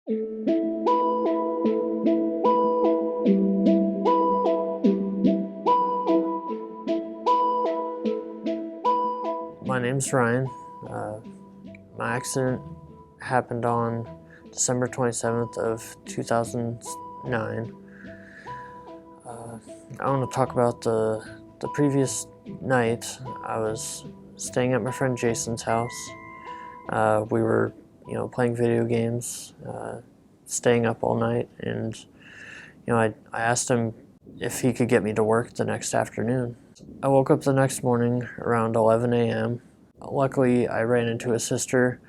My name's Ryan. Uh, my accident happened on December 27th of 2009. I want to talk about the previous night. I was staying at my friend Jason's house. We were, playing video games, staying up all night, and I asked him if he could get me to work the next afternoon. I woke up the next morning around 11 a.m. Luckily, I ran into his sister,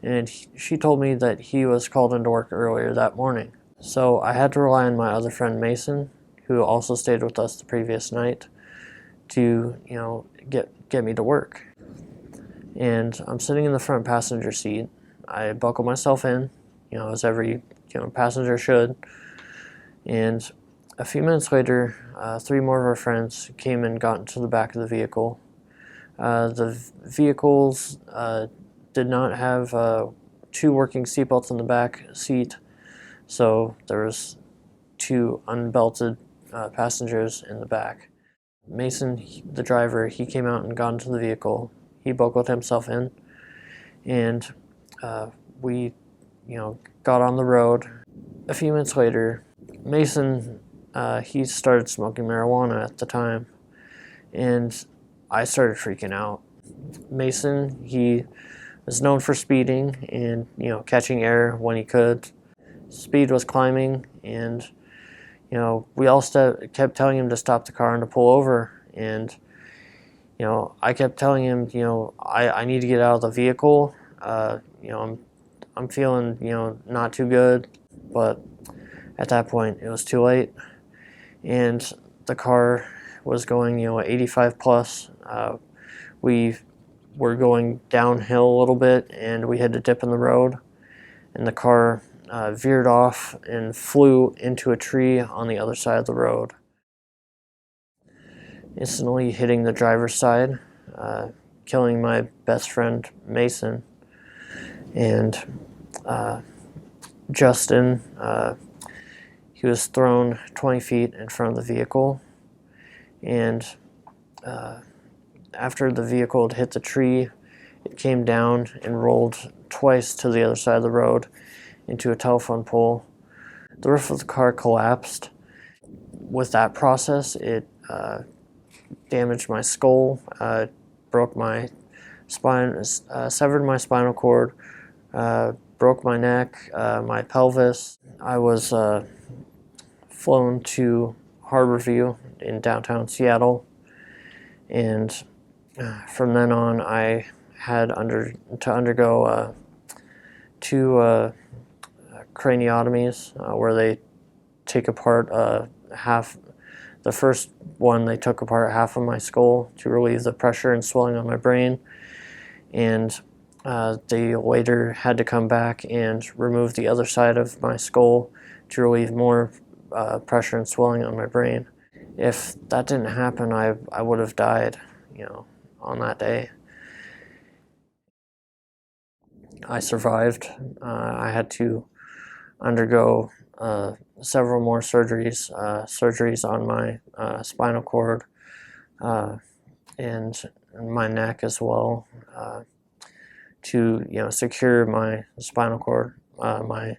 and she told me that he was called into work earlier that morning. So I had to rely on my other friend Mason, who also stayed with us the previous night, to get me to work. And I'm sitting in the front passenger seat. I buckle myself in, as every passenger should. And a few minutes later, three more of our friends came and got into the back of the vehicle. The vehicles did not have two working seatbelts in the back seat, so there was two unbelted passengers in the back. Mason, the driver, he came out and got into the vehicle. He buckled himself in, and we, got on the road. A few minutes later, Mason, he started smoking marijuana at the time, and I started freaking out. Mason, he was known for speeding and, catching air when he could. Speed was climbing, and, we all kept telling him to stop the car and to pull over. And, I kept telling him, I need to get out of the vehicle. I'm feeling, not too good. But at that point, it was too late. And the car was going, 85 plus. We were going downhill a little bit, and we had to dip in the road, and the car veered off and flew into a tree on the other side of the road, instantly hitting the driver's side, killing my best friend Mason. And Justin, he was thrown 20 feet in front of the vehicle, and after the vehicle had hit the tree, it came down and rolled twice to the other side of the road into a telephone pole. The roof of the car collapsed. With that process, it damaged my skull, broke my spine, severed my spinal cord, broke my neck, my pelvis. I was flown to Harborview in downtown Seattle, and from then on, I had to undergo two craniotomies where they take apart half. The first one, they took apart half of my skull to relieve the pressure and swelling on my brain, and they later had to come back and remove the other side of my skull to relieve more pressure and swelling on my brain. If that didn't happen, I would have died, on that day. I survived. I had to undergo several more surgeries on my spinal cord and my neck as well, to secure my spinal cord. My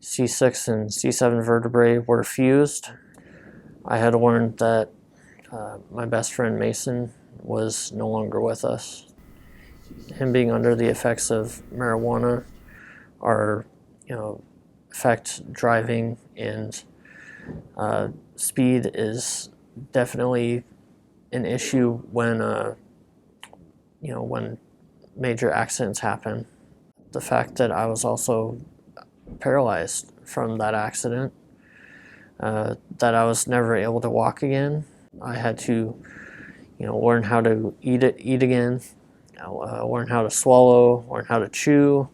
C6 and C7 vertebrae were fused. I had learned that my best friend Mason was no longer with us. Him being under the effects of marijuana affect driving, and speed is definitely an issue when when major accidents happen. The fact that I was also paralyzed from that accident, that I was never able to walk again. I had to, learn how to eat again, learn how to swallow, learn how to chew.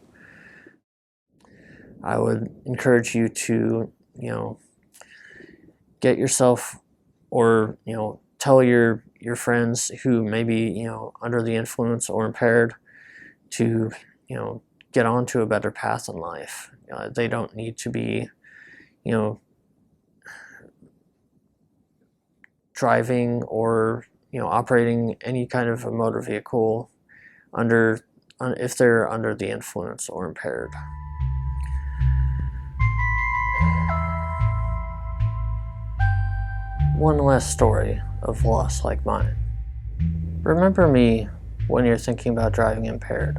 I would encourage you to, get yourself, or tell your friends who may be under the influence or impaired, to get onto a better path in life. They don't need to be, driving or operating any kind of a motor vehicle if they're under the influence or impaired. One last story of loss like mine. Remember me when you're thinking about driving impaired.